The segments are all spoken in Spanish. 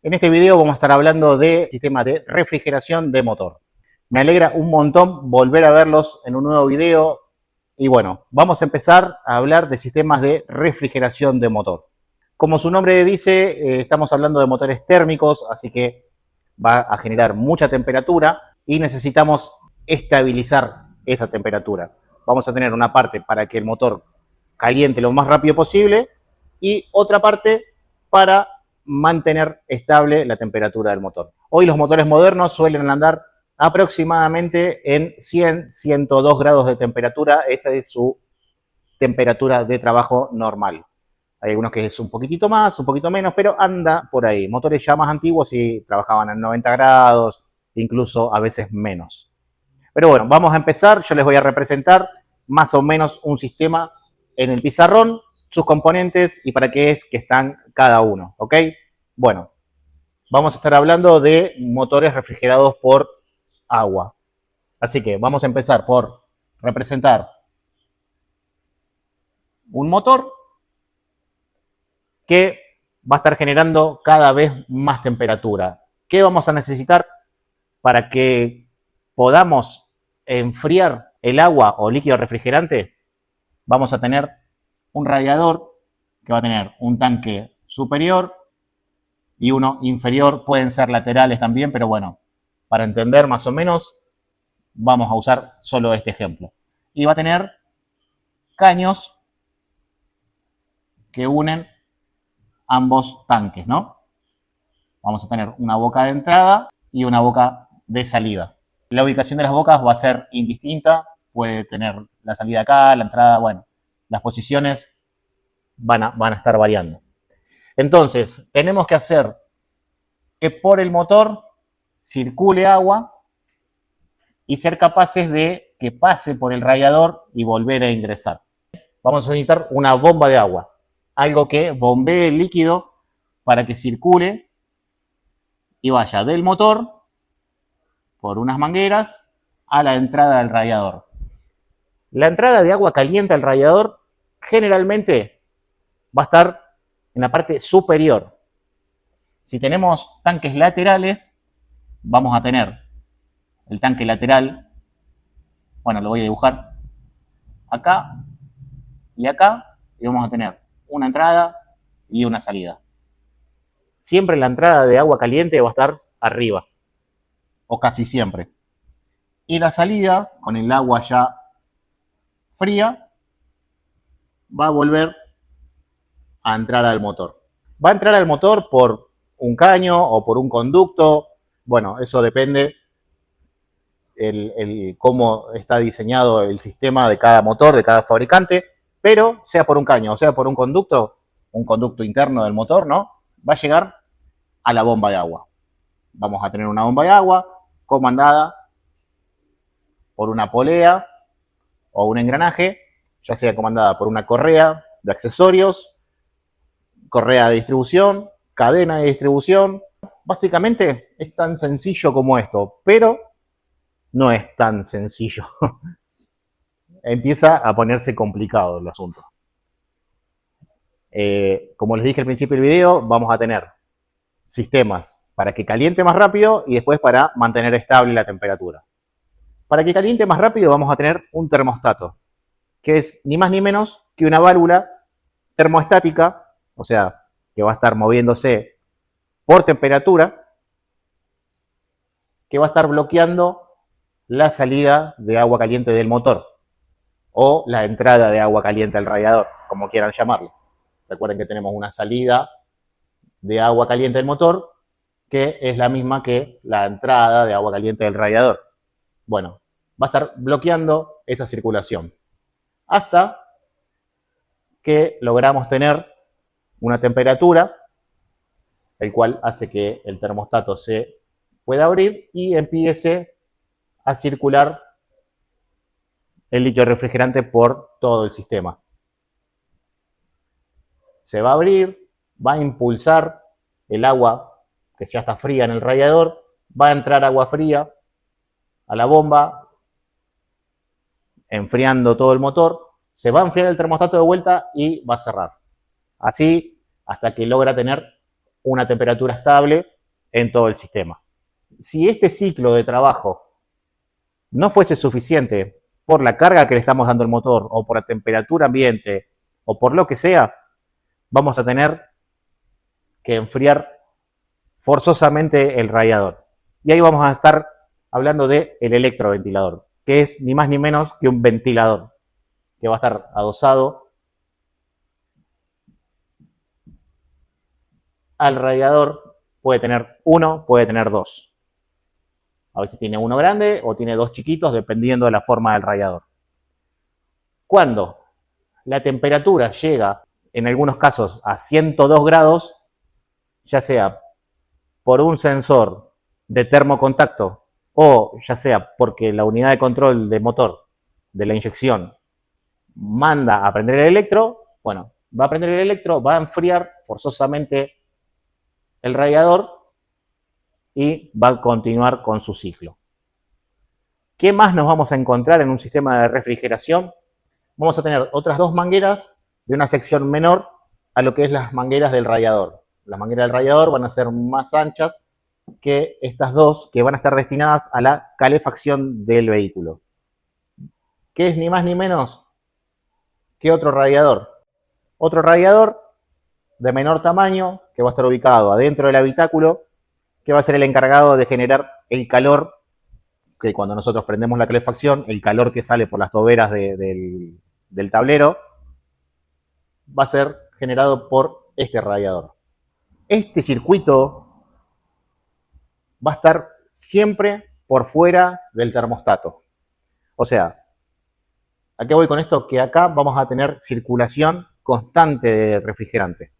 En este video vamos a estar hablando de sistema de refrigeración de motor. Me alegra un montón volver a verlos en un nuevo video. Y bueno, vamos a empezar a hablar de sistemas de refrigeración de motor. Como su nombre dice, estamos hablando de motores térmicos, así que va a generar mucha temperatura y necesitamos estabilizar esa temperatura. Vamos a tener una parte para que el motor caliente lo más rápido posible y otra parte para mantener estable la temperatura del motor. Hoy los motores modernos suelen andar aproximadamente en 100-102 grados de temperatura. Esa es su temperatura de trabajo normal. Hay algunos que es un poquitito más, un poquito menos, pero anda por ahí. Motores ya más antiguos sí trabajaban en 90 grados, incluso a veces menos. Pero bueno, vamos a empezar. Yo les voy a representar más o menos un sistema en el pizarrón, sus componentes y para qué es que están cada uno, ¿ok? Bueno, vamos a estar hablando de motores refrigerados por agua. Así que vamos a empezar por representar un motor que va a estar generando cada vez más temperatura. ¿Qué vamos a necesitar para que podamos enfriar el agua o líquido refrigerante? Vamos a tener un radiador que va a tener un tanque superior y uno inferior. Pueden ser laterales también, pero bueno, para entender más o menos, vamos a usar solo este ejemplo. Y va a tener caños que unen ambos tanques, ¿no? Vamos a tener una boca de entrada y una boca de salida. La ubicación de las bocas va a ser indistinta. Puede tener la salida acá, la entrada, bueno, las posiciones van a estar variando. Entonces, tenemos que hacer que por el motor circule agua y ser capaces de que pase por el radiador y volver a ingresar. Vamos a necesitar una bomba de agua, algo que bombee el líquido para que circule y vaya del motor por unas mangueras a la entrada del radiador. La entrada de agua caliente al radiador generalmente va a estar en la parte superior. Si tenemos tanques laterales, vamos a tener el tanque lateral, bueno, lo voy a dibujar acá y acá, y vamos a tener una entrada y una salida. Siempre la entrada de agua caliente va a estar arriba, o casi siempre. Y la salida, con el agua ya fría, va a volver a entrar al motor. Va a entrar al motor por un caño o por un conducto. Bueno, eso depende cómo está diseñado el sistema de cada motor, de cada fabricante, pero sea por un caño o sea por un conducto interno del motor, ¿no? Va a llegar a la bomba de agua. Vamos a tener una bomba de agua comandada por una polea o un engranaje, ya sea comandada por una correa de accesorios, correa de distribución, cadena de distribución. Básicamente es tan sencillo como esto, pero no es tan sencillo. Empieza a ponerse complicado el asunto. Como les dije al principio del video, vamos a tener sistemas para que caliente más rápido y después para mantener estable la temperatura. Para que caliente más rápido vamos a tener un termostato, que es ni más ni menos que una válvula termoestática, o sea, que va a estar moviéndose por temperatura, que va a estar bloqueando la salida de agua caliente del motor o la entrada de agua caliente al radiador, como quieran llamarlo. Recuerden que tenemos una salida de agua caliente del motor que es la misma que la entrada de agua caliente del radiador. Bueno, va a estar bloqueando esa circulación hasta que logramos tener una temperatura, el cual hace que el termostato se pueda abrir y empiece a circular el líquido refrigerante por todo el sistema. Se va a abrir, va a impulsar el agua que ya está fría en el radiador, va a entrar agua fría a la bomba, enfriando todo el motor, se va a enfriar el termostato de vuelta y va a cerrar. Así hasta que logra tener una temperatura estable en todo el sistema. Si este ciclo de trabajo no fuese suficiente por la carga que le estamos dando al motor o por la temperatura ambiente o por lo que sea, vamos a tener que enfriar forzosamente el radiador. Y ahí vamos a estar hablando del electroventilador, que es ni más ni menos que un ventilador que va a estar adosado al radiador. Puede tener uno, puede tener dos. A veces tiene uno grande o tiene dos chiquitos, dependiendo de la forma del radiador. Cuando la temperatura llega, en algunos casos, a 102 grados, ya sea por un sensor de termocontacto o ya sea porque la unidad de control de motor de la inyección manda a prender el electro, bueno, va a prender el electro, va a enfriar forzosamente el radiador y va a continuar con su ciclo. ¿Qué más nos vamos a encontrar en un sistema de refrigeración? Vamos a tener otras dos mangueras de una sección menor a lo que es las mangueras del radiador. Las mangueras del radiador van a ser más anchas que estas dos, que van a estar destinadas a la calefacción del vehículo. ¿Qué es ni más ni menos que otro radiador? Otro radiador de menor tamaño que va a estar ubicado adentro del habitáculo, que va a ser el encargado de generar el calor, que cuando nosotros prendemos la calefacción, el calor que sale por las toberas del tablero va a ser generado por este radiador. Este circuito va a estar siempre por fuera del termostato. O sea, ¿a qué voy con esto? Que acá vamos a tener circulación constante de refrigerante.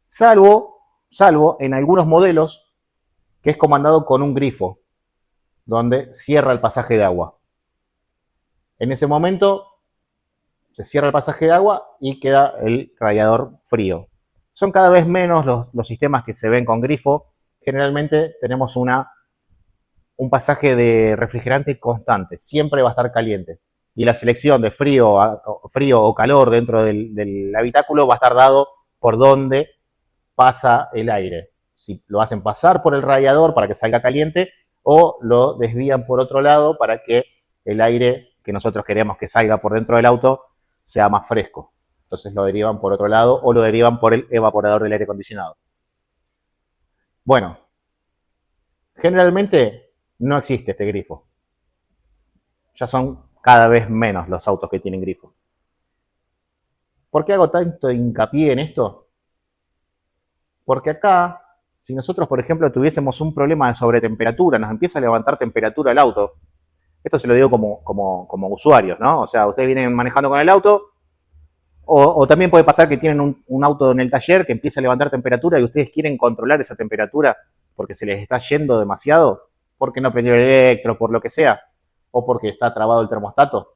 Salvo en algunos modelos que es comandado con un grifo, donde cierra el pasaje de agua. En ese momento se cierra el pasaje de agua y queda el radiador frío. Son cada vez menos los sistemas que se ven con grifo. Generalmente tenemos un pasaje de refrigerante constante, siempre va a estar caliente. Y la selección de frío o calor dentro del habitáculo va a estar dado por dónde pasa el aire. Si lo hacen pasar por el radiador para que salga caliente o lo desvían por otro lado para que el aire que nosotros queremos que salga por dentro del auto sea más fresco. Entonces lo derivan por otro lado o lo derivan por el evaporador del aire acondicionado. Bueno, generalmente no existe este grifo. Ya son cada vez menos los autos que tienen grifo. ¿Por qué hago tanto hincapié en esto? Porque acá, si nosotros, por ejemplo, tuviésemos un problema de sobretemperatura, nos empieza a levantar temperatura el auto. Esto se lo digo como usuarios, ¿no? O sea, ustedes vienen manejando con el auto, o también puede pasar que tienen un auto en el taller que empieza a levantar temperatura y ustedes quieren controlar esa temperatura porque se les está yendo demasiado, porque no prendió el electro, por lo que sea, o porque está trabado el termostato.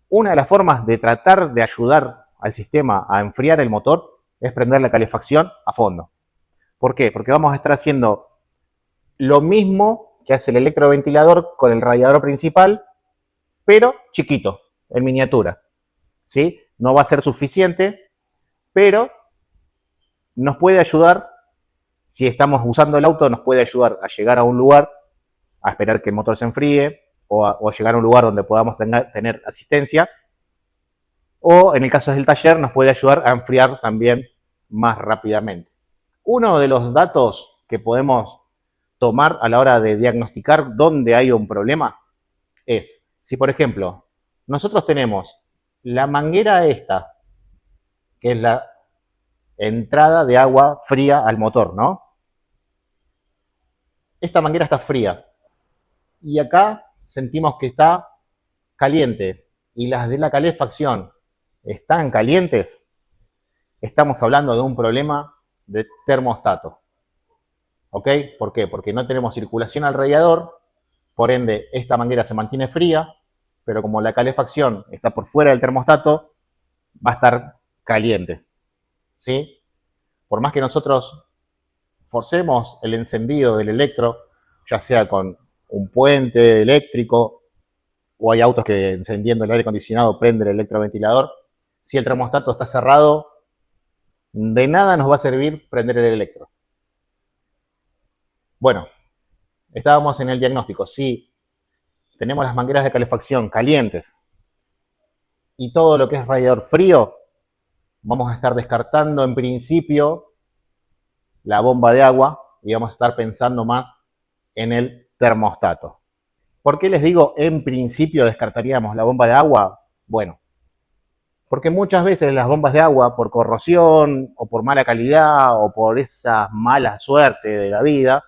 Una de las formas de tratar de ayudar al sistema a enfriar el motor es prender la calefacción a fondo. ¿Por qué? Porque vamos a estar haciendo lo mismo que hace el electroventilador con el radiador principal, pero chiquito, en miniatura. ¿Sí? No va a ser suficiente, pero nos puede ayudar, si estamos usando el auto, nos puede ayudar a llegar a un lugar, a esperar que el motor se enfríe, o a llegar a un lugar donde podamos tener asistencia, o en el caso del taller nos puede ayudar a enfriar también más rápidamente. Uno de los datos que podemos tomar a la hora de diagnosticar dónde hay un problema es, si por ejemplo, nosotros tenemos la manguera esta, que es la entrada de agua fría al motor, ¿no? Esta manguera está fría y acá sentimos que está caliente y las de la calefacción están calientes, estamos hablando de un problema de termostato. ¿Ok? ¿Por qué? Porque no tenemos circulación al radiador, por ende esta manguera se mantiene fría, pero como la calefacción está por fuera del termostato, va a estar caliente. ¿Sí? Por más que nosotros forcemos el encendido del electro, ya sea con un puente eléctrico, o hay autos que encendiendo el aire acondicionado prende el electroventilador, si el termostato está cerrado, de nada nos va a servir prender el electro. Bueno, estábamos en el diagnóstico. Si tenemos las mangueras de calefacción calientes y todo lo que es radiador frío, vamos a estar descartando en principio la bomba de agua y vamos a estar pensando más en el termostato. ¿Por qué les digo en principio descartaríamos la bomba de agua? Bueno, porque muchas veces las bombas de agua, por corrosión o por mala calidad o por esa mala suerte de la vida,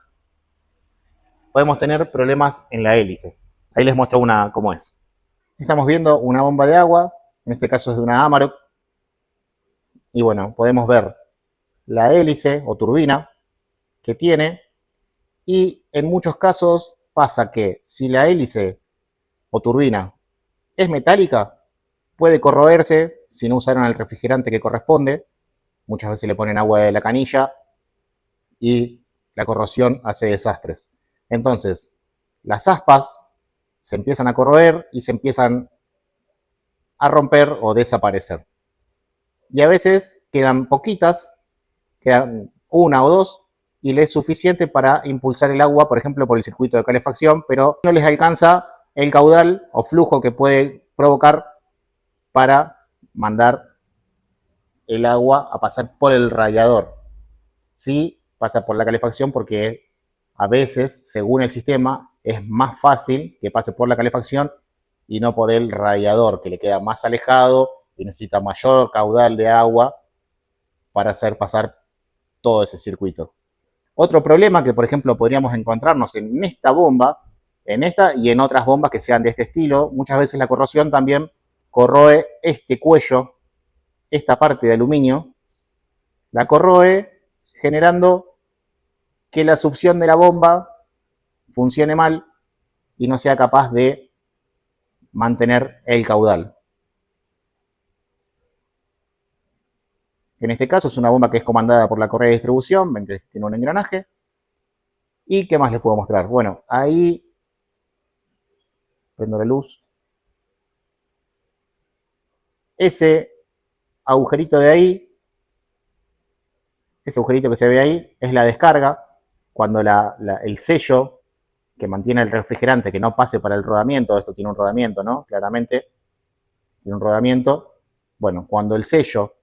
podemos tener problemas en la hélice. Ahí les muestro una cómo es. Estamos viendo una bomba de agua, en este caso es de una Amarok, y bueno, podemos ver la hélice o turbina que tiene, y en muchos casos pasa que si la hélice o turbina es metálica, puede corroerse si no usaron el refrigerante que corresponde. Muchas veces le ponen agua de la canilla y la corrosión hace desastres. Entonces, las aspas se empiezan a corroer y se empiezan a romper o desaparecer. Y a veces quedan poquitas, quedan una o dos, y les es suficiente para impulsar el agua, por ejemplo, por el circuito de calefacción, pero no les alcanza el caudal o flujo que puede provocar para mandar el agua a pasar por el radiador. Sí, pasa por la calefacción porque a veces, según el sistema, es más fácil que pase por la calefacción y no por el radiador, que le queda más alejado y necesita mayor caudal de agua para hacer pasar todo ese circuito. Otro problema que, por ejemplo, podríamos encontrarnos en esta bomba, en esta y en otras bombas que sean de este estilo, muchas veces la corrosión también corroe este cuello, esta parte de aluminio, la corroe generando que la succión de la bomba funcione mal y no sea capaz de mantener el caudal. En este caso es una bomba que es comandada por la correa de distribución, ven que tiene un engranaje. ¿Y qué más les puedo mostrar? Bueno, ahí prendo la luz. Ese agujerito de ahí, ese agujerito que se ve ahí, es la descarga. Cuando el sello que mantiene el refrigerante que no pase para el rodamiento, esto tiene un rodamiento, ¿no? Claramente tiene un rodamiento. Bueno, cuando el sello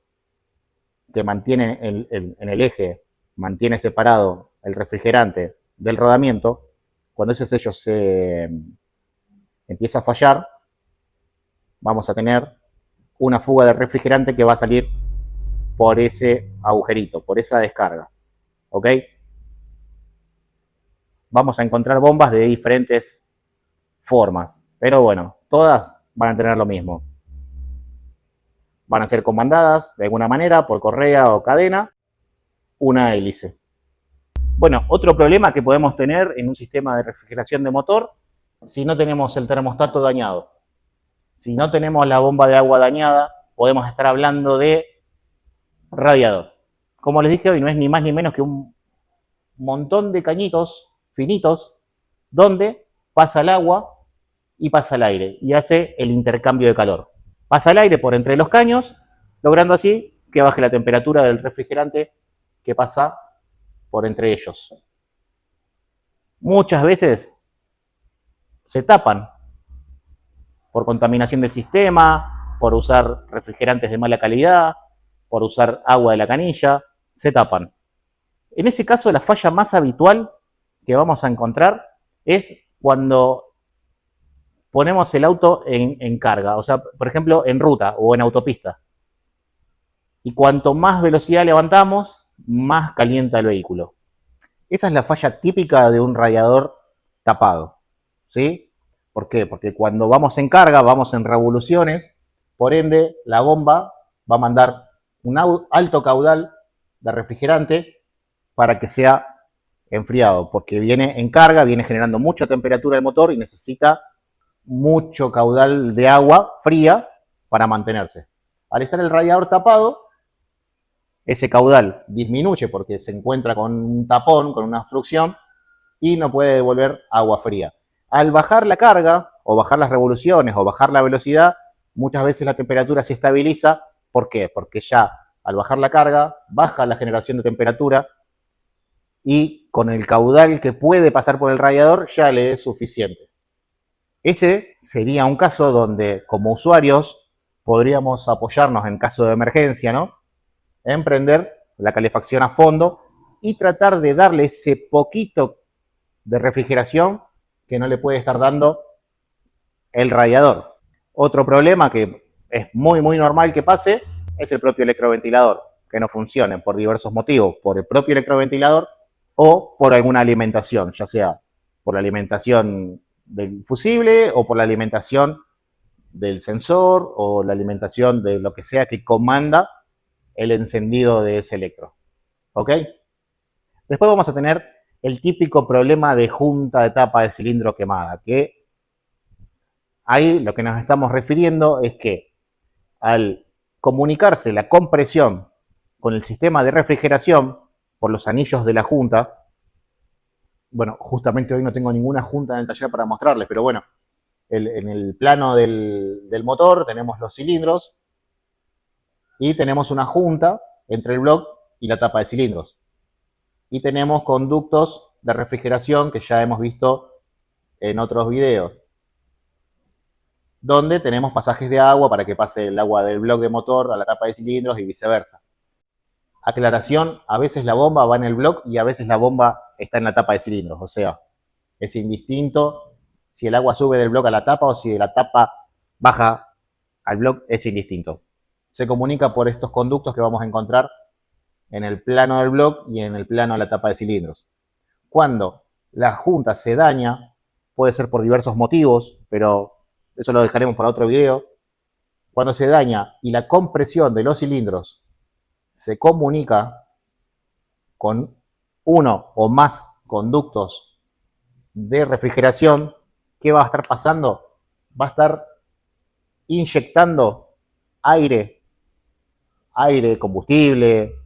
que mantiene en el eje, mantiene separado el refrigerante del rodamiento, cuando ese sello se empieza a fallar, vamos a tener una fuga de refrigerante que va a salir por ese agujerito, por esa descarga. ¿Ok? Vamos a encontrar bombas de diferentes formas, pero bueno, todas van a tener lo mismo. Van a ser comandadas de alguna manera por correa o cadena, una hélice. Bueno, otro problema que podemos tener en un sistema de refrigeración de motor, si no tenemos el termostato dañado, si no tenemos la bomba de agua dañada, podemos estar hablando de radiador. Como les dije hoy, no es ni más ni menos que un montón de cañitos finitos donde pasa el agua y pasa el aire y hace el intercambio de calor. Pasa el aire por entre los caños, logrando así que baje la temperatura del refrigerante que pasa por entre ellos. Muchas veces se tapan por contaminación del sistema, por usar refrigerantes de mala calidad, por usar agua de la canilla, se tapan. En ese caso, la falla más habitual que vamos a encontrar es cuando ponemos el auto en carga, o sea, por ejemplo, en ruta o en autopista. Y cuanto más velocidad levantamos, más calienta el vehículo. Esa es la falla típica de un radiador tapado, ¿sí? ¿Por qué? Porque cuando vamos en carga, vamos en revoluciones, por ende, la bomba va a mandar un alto caudal de refrigerante para que sea enfriado, porque viene en carga, viene generando mucha temperatura el motor y necesita mucho caudal de agua fría para mantenerse. Al estar el radiador tapado, ese caudal disminuye porque se encuentra con un tapón, con una obstrucción, y no puede devolver agua fría. Al bajar la carga, o bajar las revoluciones, o bajar la velocidad, muchas veces la temperatura se estabiliza. ¿Por qué? Porque ya al bajar la carga, baja la generación de temperatura, y con el caudal que puede pasar por el radiador ya le es suficiente. Ese sería un caso donde como usuarios podríamos apoyarnos en caso de emergencia, ¿no? En prender la calefacción a fondo y tratar de darle ese poquito de refrigeración que no le puede estar dando el radiador. Otro problema que es muy normal que pase es el propio electroventilador, que no funcione por diversos motivos, por el propio electroventilador o por alguna alimentación, ya sea por la alimentación del fusible o por la alimentación del sensor o la alimentación de lo que sea que comanda el encendido de ese electro. ¿Ok? Después vamos a tener el típico problema de junta de tapa de cilindro quemada, que ahí lo que nos estamos refiriendo es que al comunicarse la compresión con el sistema de refrigeración por los anillos de la junta, bueno, justamente hoy no tengo ninguna junta en el taller para mostrarles, pero bueno, en el plano del motor tenemos los cilindros y tenemos una junta entre el block y la tapa de cilindros. Y tenemos conductos de refrigeración que ya hemos visto en otros videos, donde tenemos pasajes de agua para que pase el agua del bloque de motor a la tapa de cilindros y viceversa. Aclaración, a veces la bomba va en el bloque y a veces la bomba está en la tapa de cilindros, o sea, es indistinto si el agua sube del bloque a la tapa o si de la tapa baja al bloque, es indistinto. Se comunica por estos conductos que vamos a encontrar en el plano del bloque y en el plano de la tapa de cilindros. Cuando la junta se daña, puede ser por diversos motivos, pero eso lo dejaremos para otro video. Cuando se daña y la compresión de los cilindros se comunica con uno o más conductos de refrigeración, ¿qué va a estar pasando? Va a estar inyectando aire, combustible,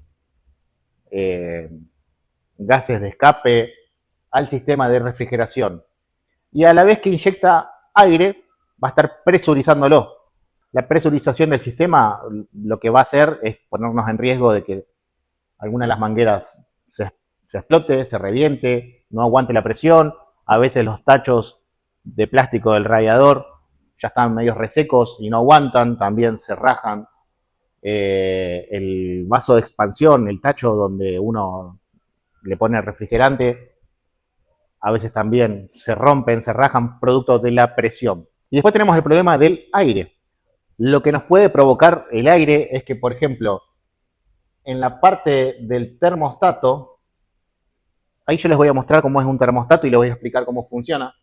gases de escape al sistema de refrigeración. Y a la vez que inyecta aire, va a estar presurizándolo. La presurización del sistema lo que va a hacer es ponernos en riesgo de que alguna de las mangueras se explote, se reviente, no aguante la presión. A veces los tachos de plástico del radiador ya están medio resecos y no aguantan, también se rajan. El vaso de expansión, el tacho donde uno le pone el refrigerante, a veces también se rompen, se rajan producto de la presión. Y después tenemos el problema del aire. Lo que nos puede provocar el aire es que, por ejemplo, en la parte del termostato, ahí yo les voy a mostrar cómo es un termostato y les voy a explicar cómo funciona.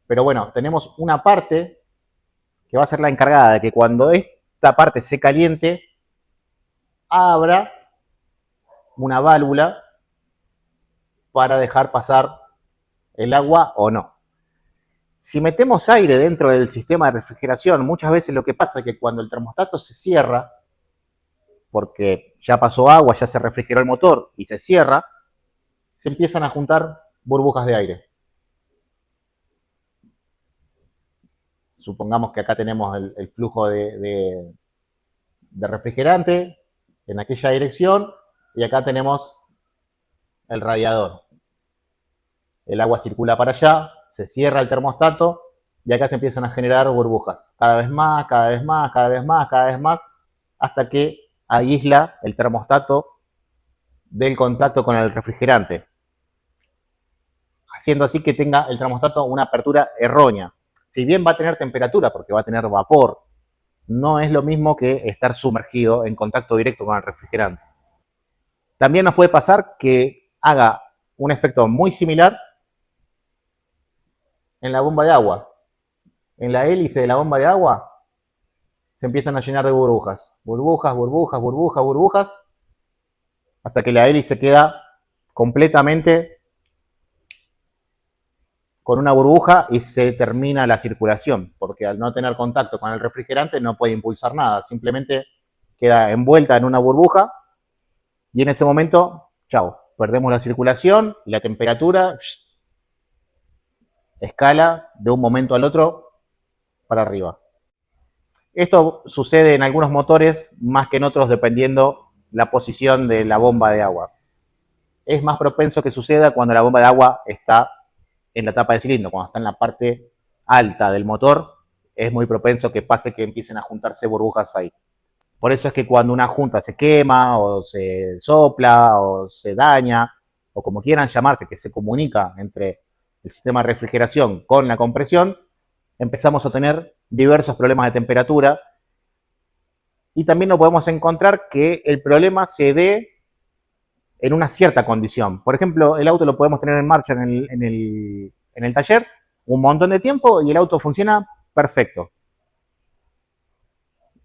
Pero bueno, tenemos una parte que va a ser la encargada de que cuando esta parte se caliente, abra una válvula para dejar pasar el agua o no. Si metemos aire dentro del sistema de refrigeración, muchas veces lo que pasa es que cuando el termostato se cierra, porque ya pasó agua, ya se refrigeró el motor y se cierra, se empiezan a juntar burbujas de aire. Supongamos que acá tenemos el flujo de refrigerante en aquella dirección y acá tenemos el radiador. El agua circula para allá, se cierra el termostato y acá se empiezan a generar burbujas. Cada vez más, cada vez más, cada vez más, cada vez más, hasta que aísla el termostato del contacto con el refrigerante, haciendo así que tenga el termostato una apertura errónea. Si bien va a tener temperatura, porque va a tener vapor, no es lo mismo que estar sumergido en contacto directo con el refrigerante. También nos puede pasar que haga un efecto muy similar en la bomba de agua. En la hélice de la bomba de agua se empiezan a llenar de burbujas. Burbujas, burbujas, burbujas, burbujas, hasta que la hélice queda completamente con una burbuja y se termina la circulación, porque al no tener contacto con el refrigerante no puede impulsar nada, simplemente queda envuelta en una burbuja y en ese momento, chao, perdemos la circulación y la temperatura escala de un momento al otro para arriba. Esto sucede en algunos motores más que en otros dependiendo la posición de la bomba de agua. es más propenso que suceda cuando la bomba de agua está en la tapa de cilindro, cuando está en la parte alta del motor, es muy propenso que pase que empiecen a juntarse burbujas ahí. Por eso es que cuando una junta se quema, o se sopla, o se daña, o como quieran llamarse, que se comunica entre el sistema de refrigeración con la compresión, empezamos a tener diversos problemas de temperatura. Y también nos podemos encontrar que el problema se dé en una cierta condición. Por ejemplo, el auto lo podemos tener en marcha en el taller un montón de tiempo y el auto funciona perfecto.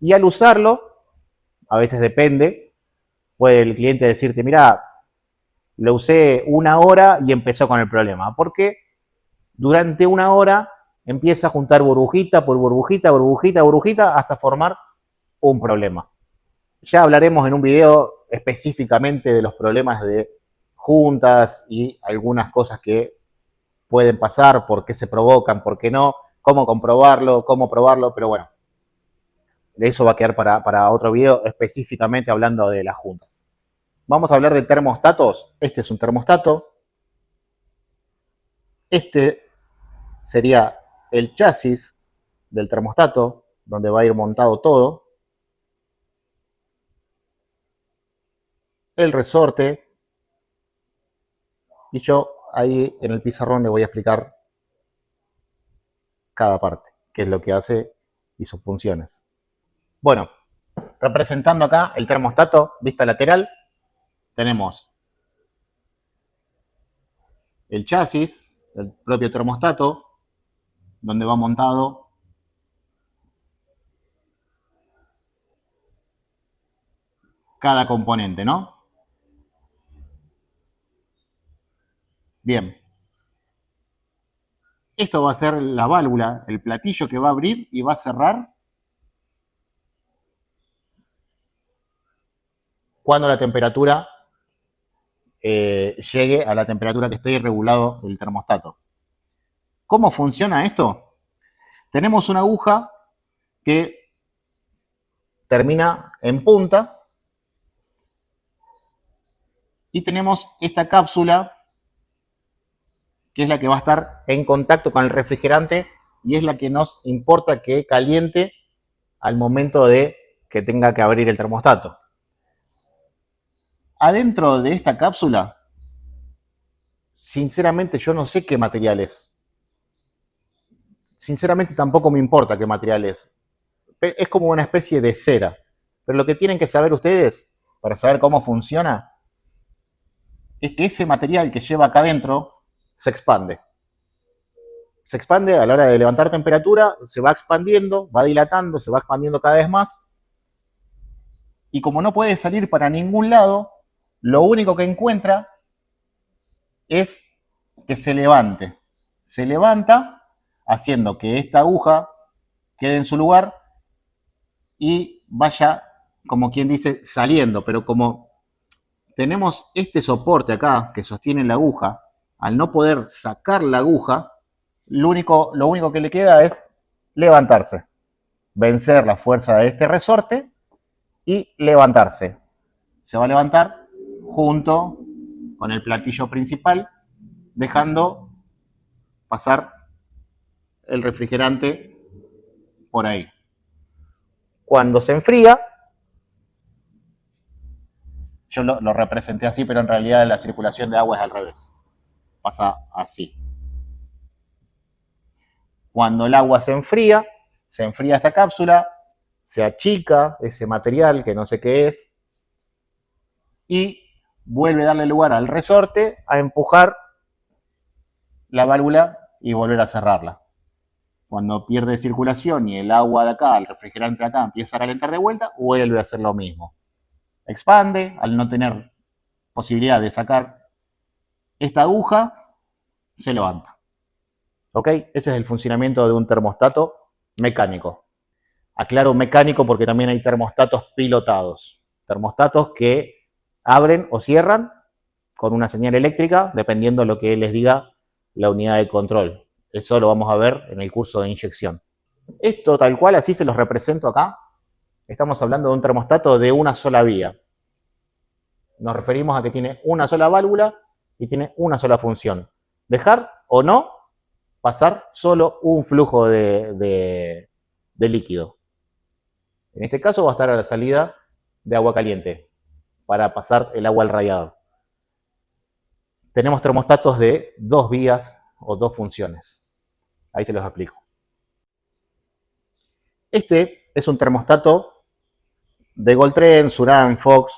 Y al usarlo, a veces depende, puede el cliente decirte, mira, lo usé una hora y empezó con el problema. Porque durante una hora empieza a juntar burbujita por burbujita, burbujita, burbujita, hasta formar un problema. Ya hablaremos en un video específicamente de los problemas de juntas y algunas cosas que pueden pasar, por qué se provocan, por qué no, cómo comprobarlo, cómo probarlo, pero bueno, eso va a quedar para otro video específicamente hablando de las juntas. Vamos a hablar de termostatos. Este es un termostato. Este sería el chasis del termostato, donde va a ir montado todo. El resorte. Y yo ahí en el pizarrón le voy a explicar cada parte, qué es lo que hace y sus funciones. Bueno, representando acá el termostato, vista lateral, tenemos el chasis, el propio termostato, donde va montado cada componente, ¿no? Bien. Esto va a ser la válvula, el platillo que va a abrir y va a cerrar cuando la temperatura llegue a la temperatura que esté regulado el termostato. ¿Cómo funciona esto? Tenemos una aguja que termina en punta y tenemos esta cápsula que es la que va a estar en contacto con el refrigerante y es la que nos importa que caliente al momento de que tenga que abrir el termostato. Adentro de esta cápsula, sinceramente yo no sé qué material es. Sinceramente tampoco me importa qué material es. Es como una especie de cera. Pero lo que tienen que saber ustedes, para saber cómo funciona, es que ese material que lleva acá adentro se expande. Se expande a la hora de levantar temperatura, se va expandiendo, va dilatando, se va expandiendo cada vez más. Y como no puede salir para ningún lado, lo único que encuentra es que se levante. Se levanta haciendo que esta aguja quede en su lugar y vaya, como quien dice, saliendo. Pero como tenemos este soporte acá que sostiene la aguja, al no poder sacar la aguja, lo único que le queda es levantarse, vencer la fuerza de este resorte y levantarse. Se va a levantar junto con el platillo principal, dejando pasar el refrigerante por ahí. Cuando se enfría, yo lo representé así, pero en realidad la circulación de agua es al revés. Pasa así. Cuando el agua se enfría esta cápsula, se achica ese material que no sé qué es y vuelve a darle lugar al resorte a empujar la válvula y volver a cerrarla. Cuando pierde circulación y el agua de acá, el refrigerante de acá empieza a calentar de vuelta, vuelve a hacer lo mismo. Expande, al no tener posibilidad de sacar esta aguja, se levanta. ¿Ok? Ese es el funcionamiento de un termostato mecánico. Aclaro mecánico porque también hay termostatos pilotados. Termostatos que abren o cierran con una señal eléctrica, dependiendo de lo que les diga la unidad de control. Eso lo vamos a ver en el curso de inyección. Esto tal cual, así se los represento acá. Estamos hablando de un termostato de una sola vía. nos referimos a que tiene una sola válvula y tiene una sola función. Dejar o no pasar solo un flujo de líquido. En este caso va a estar a la salida de agua caliente para pasar el agua al radiador. Tenemos termostatos de 2 vías o 2 funciones. Ahí se los explico. Este es un termostato de Goldtrend, Suran, Fox.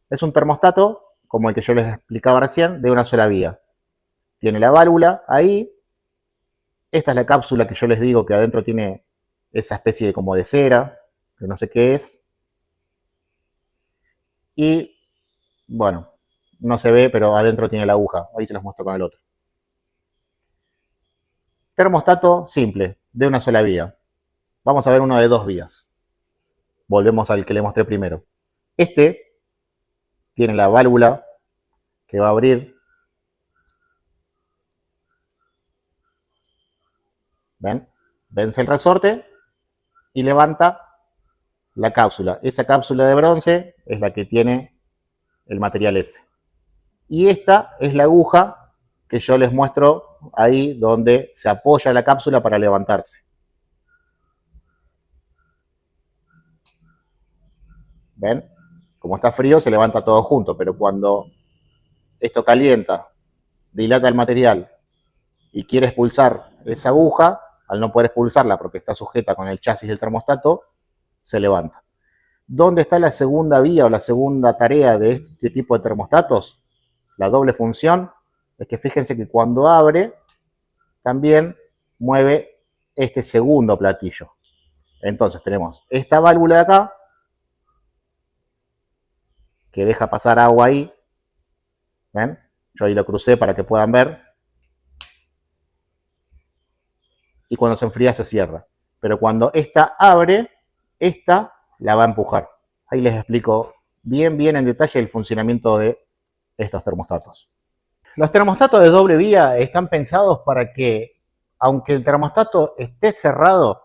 Es un termostato, como el que yo les explicaba recién, de una sola vía. Tiene la válvula ahí. Esta es la cápsula que yo les digo que adentro tiene esa especie de como de cera, que no sé qué es. Y, bueno, no se ve, pero adentro tiene la aguja. Ahí se los muestro con el otro. Termostato simple, de una sola vía. Vamos a ver uno de 2 vías. Volvemos al que le mostré primero. Este tiene la válvula que va a abrir. ¿Ven? Vence el resorte y levanta la cápsula. Esa cápsula de bronce es la que tiene el material ese. Y esta es la aguja que yo les muestro ahí donde se apoya la cápsula para levantarse. ¿Ven? Como está frío se levanta todo junto, pero cuando esto calienta, dilata el material y quiere expulsar esa aguja, al no poder expulsarla porque está sujeta con el chasis del termostato, se levanta. ¿Dónde está la segunda vía o la segunda tarea de este tipo de termostatos? La doble función es que fíjense que cuando abre, también mueve este segundo platillo. Entonces tenemos esta válvula de acá, que deja pasar agua ahí. ¿Ven? Yo ahí lo crucé para que puedan ver. Y cuando se enfría se cierra. Pero cuando esta abre, esta la va a empujar. Ahí les explico bien en detalle el funcionamiento de estos termostatos. Los termostatos de doble vía están pensados para que, aunque el termostato esté cerrado,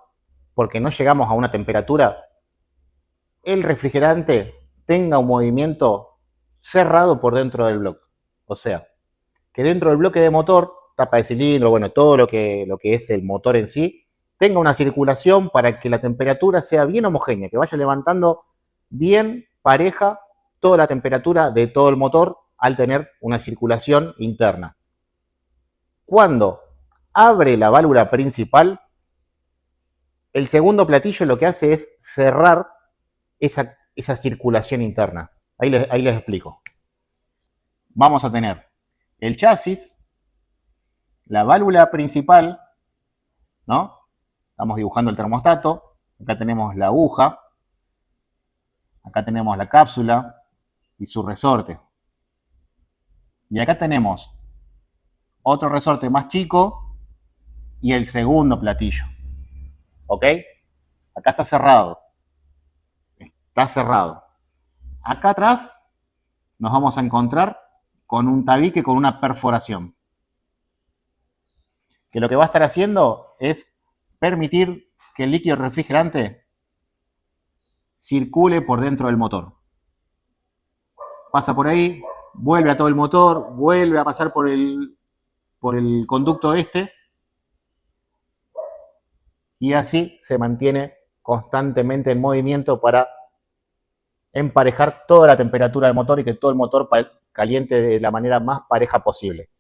porque no llegamos a una temperatura, el refrigerante tenga un movimiento cerrado por dentro del bloque. O sea, que dentro del bloque de motor, tapa de cilindro, bueno, todo lo que es el motor en sí, tenga una circulación para que la temperatura sea bien homogénea, que vaya levantando bien pareja toda la temperatura de todo el motor al tener una circulación interna. Cuando abre la válvula principal, el segundo platillo lo que hace es cerrar esa circulación interna. Ahí les explico. Vamos a tener el chasis, la válvula principal, ¿no? Estamos dibujando el termostato. Acá tenemos la aguja. Acá tenemos la cápsula y su resorte. Y acá tenemos otro resorte más chico y el segundo platillo. ¿Ok? Acá está cerrado. Está cerrado. Acá atrás nos vamos a encontrar con un tabique con una perforación. Que lo que va a estar haciendo es permitir que el líquido refrigerante circule por dentro del motor. Pasa por ahí, vuelve a todo el motor, vuelve a pasar por el conducto este y así se mantiene constantemente en movimiento para emparejar toda la temperatura del motor y que todo el motor caliente de la manera más pareja posible.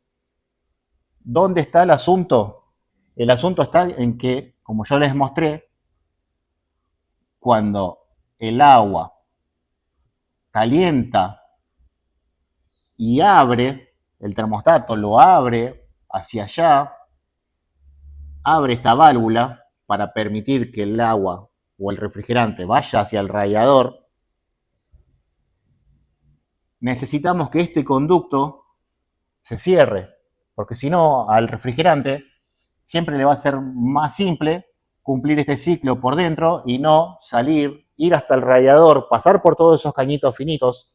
¿Dónde está el asunto? El asunto está en que, como yo les mostré, cuando el agua calienta y abre, el termostato lo abre hacia allá, abre esta válvula para permitir que el agua o el refrigerante vaya hacia el radiador, necesitamos que este conducto se cierre, porque si no, al refrigerante siempre le va a ser más simple cumplir este ciclo por dentro y no salir, ir hasta el radiador, pasar por todos esos cañitos finitos.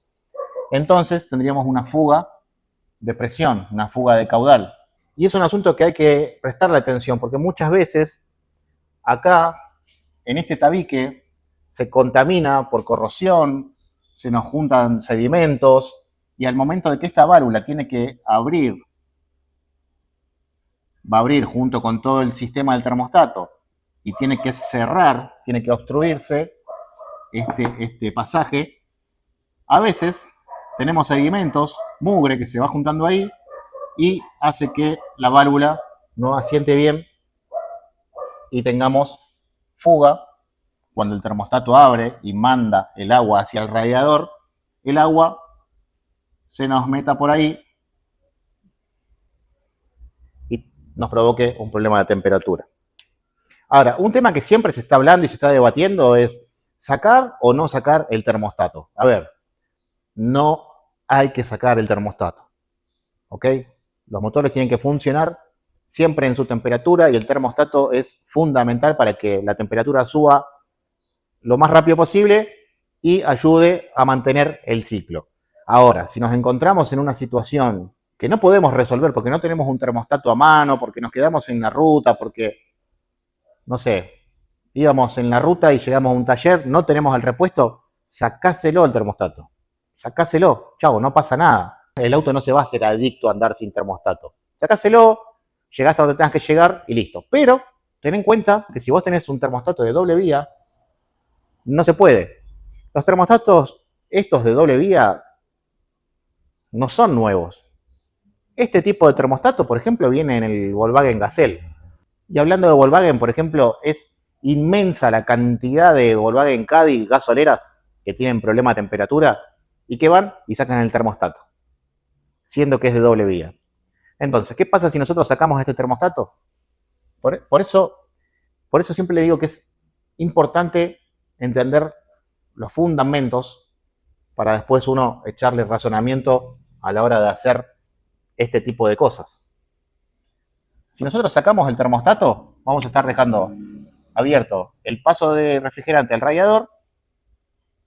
Entonces tendríamos una fuga de presión, una fuga de caudal. Y es un asunto que hay que prestarle atención, porque muchas veces acá, en este tabique, se contamina por corrosión, se nos juntan sedimentos y al momento de que esta válvula tiene que abrir, va a abrir junto con todo el sistema del termostato y tiene que cerrar, tiene que obstruirse este pasaje, a veces tenemos sedimentos, mugre que se va juntando ahí y hace que la válvula no asiente bien y tengamos fuga. Cuando el termostato abre y manda el agua hacia el radiador, el agua se nos meta por ahí y nos provoque un problema de temperatura. Ahora, un tema que siempre se está hablando y se está debatiendo es sacar o no sacar el termostato. A ver, no hay que sacar el termostato, ¿ok? Los motores tienen que funcionar siempre en su temperatura y el termostato es fundamental para que la temperatura suba lo más rápido posible y ayude a mantener el ciclo. Ahora, si nos encontramos en una situación que no podemos resolver porque no tenemos un termostato a mano, porque nos quedamos en la ruta, porque, no sé, íbamos en la ruta y llegamos a un taller, no tenemos el repuesto, sacáselo el termostato. Sacáselo, chavo, no pasa nada. El auto no se va a hacer adicto a andar sin termostato. Sacáselo, llegaste a donde tengas que llegar y listo. Pero ten en cuenta que si vos tenés un termostato de doble vía, no se puede. Los termostatos, estos de doble vía, no son nuevos. Este tipo de termostato, por ejemplo, viene en el Volkswagen Gazelle. Y hablando de Volkswagen, por ejemplo, es inmensa la cantidad de Volkswagen Caddy gasoleras que tienen problema de temperatura y que van y sacan el termostato, siendo que es de doble vía. Entonces, ¿qué pasa si nosotros sacamos este termostato? Por eso siempre le digo que es importante entender los fundamentos para después uno echarle razonamiento a la hora de hacer este tipo de cosas. Si nosotros sacamos el termostato, vamos a estar dejando abierto el paso de refrigerante al radiador,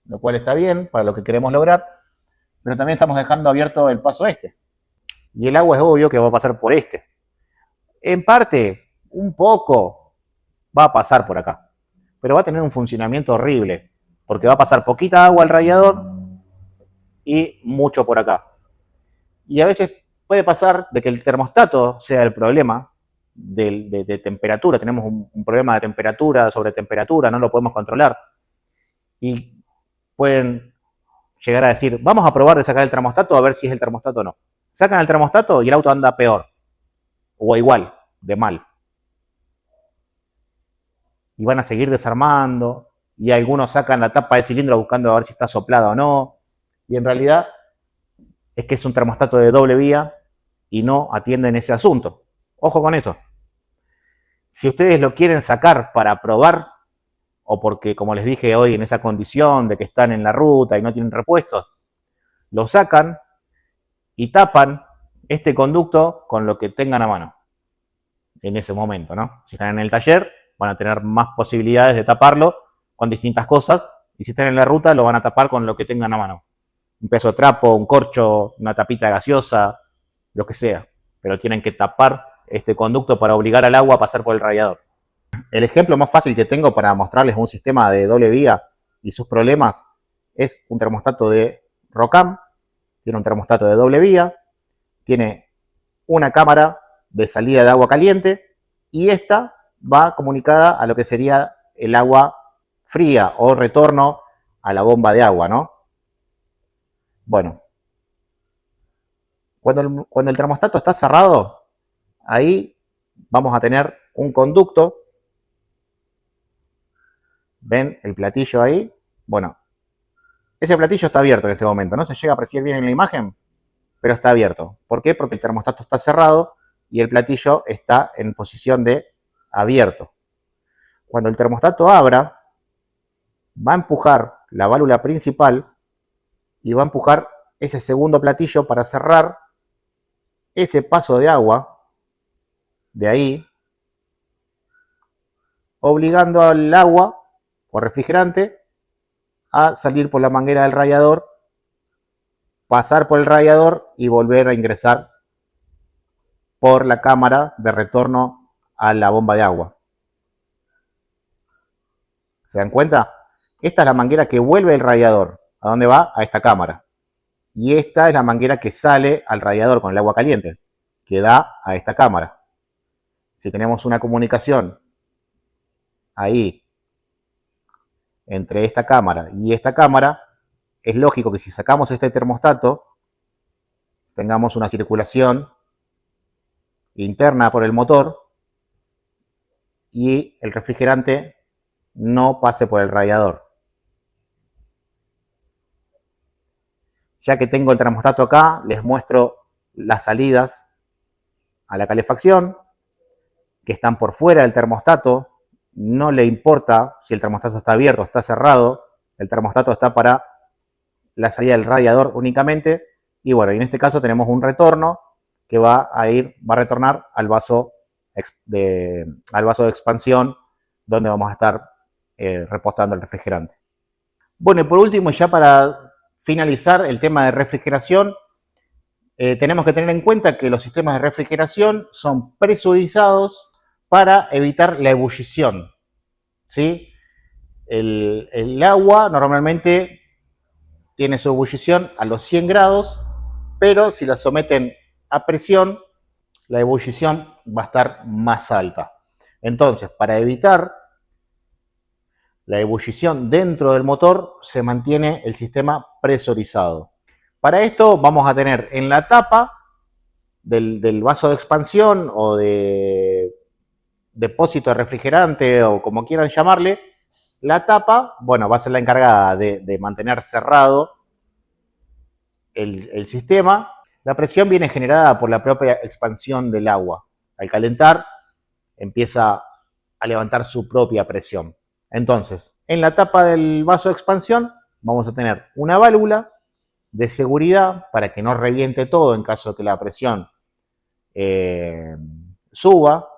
lo cual está bien para lo que queremos lograr, pero también estamos dejando abierto el paso este. Y el agua es obvio que va a pasar por este. En parte, un poco, va a pasar por acá, pero va a tener un funcionamiento horrible, porque va a pasar poquita agua al radiador y mucho por acá. Y a veces puede pasar de que el termostato sea el problema de temperatura. Tenemos un problema de temperatura, sobre temperatura, no lo podemos controlar. Y pueden llegar a decir, vamos a probar de sacar el termostato a ver si es el termostato o no. Sacan el termostato y el auto anda peor, o igual, de mal. Y van a seguir desarmando, y algunos sacan la tapa del cilindro buscando a ver si está soplada o no. Y en realidad es que es un termostato de doble vía y no atienden ese asunto. Ojo con eso. Si ustedes lo quieren sacar para probar, o porque, como les dije hoy, en esa condición de que están en la ruta y no tienen repuestos, lo sacan y tapan este conducto con lo que tengan a mano en ese momento, ¿no? Si están en el taller, van a tener más posibilidades de taparlo con distintas cosas, y si están en la ruta, lo van a tapar con lo que tengan a mano. Un pedazo de trapo, un corcho, una tapita gaseosa, lo que sea, pero tienen que tapar este conducto para obligar al agua a pasar por el radiador. El ejemplo más fácil que tengo para mostrarles un sistema de doble vía y sus problemas es un termostato de Rocam. Tiene un termostato de doble vía, tiene una cámara de salida de agua caliente y esta va comunicada a lo que sería el agua fría o retorno a la bomba de agua, ¿no? Bueno, cuando el termostato está cerrado, ahí vamos a tener un conducto. ¿Ven el platillo ahí? Bueno, ese platillo está abierto en este momento. No se llega a apreciar bien en la imagen, pero está abierto. ¿Por qué? Porque el termostato está cerrado y el platillo está en posición de abierto. Cuando el termostato abra, va a empujar la válvula principal y va a empujar ese segundo platillo para cerrar ese paso de agua de ahí, obligando al agua o refrigerante a salir por la manguera del radiador, pasar por el radiador y volver a ingresar por la cámara de retorno a la bomba de agua. ¿Se dan cuenta? Esta es la manguera que vuelve el radiador. ¿A dónde va? A esta cámara. y esta es la manguera que sale al radiador con el agua caliente, que da a esta cámara. Si tenemos una comunicación ahí entre esta cámara y esta cámara, es lógico que si sacamos este termostato, tengamos una circulación interna por el motor y el refrigerante no pase por el radiador. Ya que tengo el termostato acá, les muestro las salidas a la calefacción, que están por fuera del termostato. No le importa si el termostato está abierto o está cerrado. El termostato está para la salida del radiador únicamente. Y bueno, y en este caso tenemos un retorno que va a retornar al vaso de expansión, donde vamos a estar repostando el refrigerante. Bueno, y por último, ya para finalizar el tema de refrigeración, tenemos que tener en cuenta que los sistemas de refrigeración son presurizados para evitar la ebullición, ¿sí? El agua normalmente tiene su ebullición a los 100 grados, pero si la someten a presión, la ebullición va a estar más alta. Entonces, para evitar la ebullición dentro del motor, se mantiene el sistema presurizado. Para esto vamos a tener en la tapa del vaso de expansión o de depósito de refrigerante o como quieran llamarle, la tapa, bueno, va a ser la encargada de mantener cerrado el sistema. La presión viene generada por la propia expansión del agua. Al calentar, empieza a levantar su propia presión. Entonces, en la tapa del vaso de expansión vamos a tener una válvula de seguridad para que no reviente todo en caso de que la presión suba.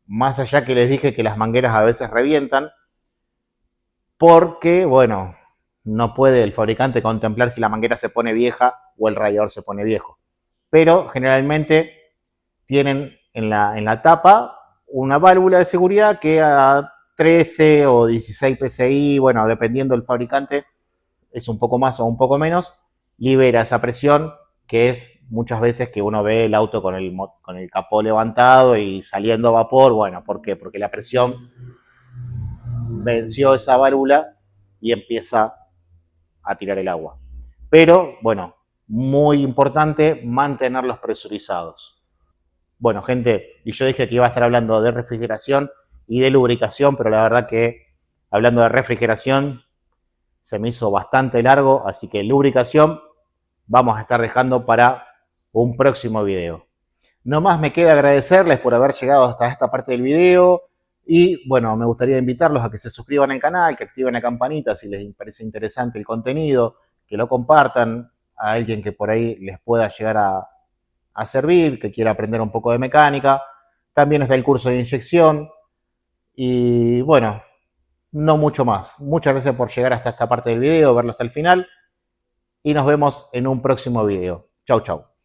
Más allá que les dije que las mangueras a veces revientan, porque, bueno, no puede el fabricante contemplar si la manguera se pone vieja o el radiador se pone viejo. Pero generalmente tienen en la tapa una válvula de seguridad que a 13 o 16 PSI, bueno, dependiendo del fabricante, es un poco más o un poco menos, libera esa presión, que es muchas veces que uno ve el auto con el capó levantado y saliendo vapor. Bueno, ¿por qué? Porque la presión venció esa válvula y empieza a tirar el agua. Pero, bueno, muy importante mantenerlos presurizados. Bueno, gente, y yo dije que iba a estar hablando de refrigeración y de lubricación, pero la verdad que hablando de refrigeración se me hizo bastante largo, así que lubricación vamos a estar dejando para un próximo video. No más me queda agradecerles por haber llegado hasta esta parte del video y bueno, me gustaría invitarlos a que se suscriban al canal, que activen la campanita si les parece interesante el contenido, que lo compartan a alguien que por ahí les pueda llegar a servir, que quiera aprender un poco de mecánica. También está el curso de inyección y bueno, no mucho más. Muchas gracias por llegar hasta esta parte del video, verlo hasta el final y nos vemos en un próximo video. Chau, chau.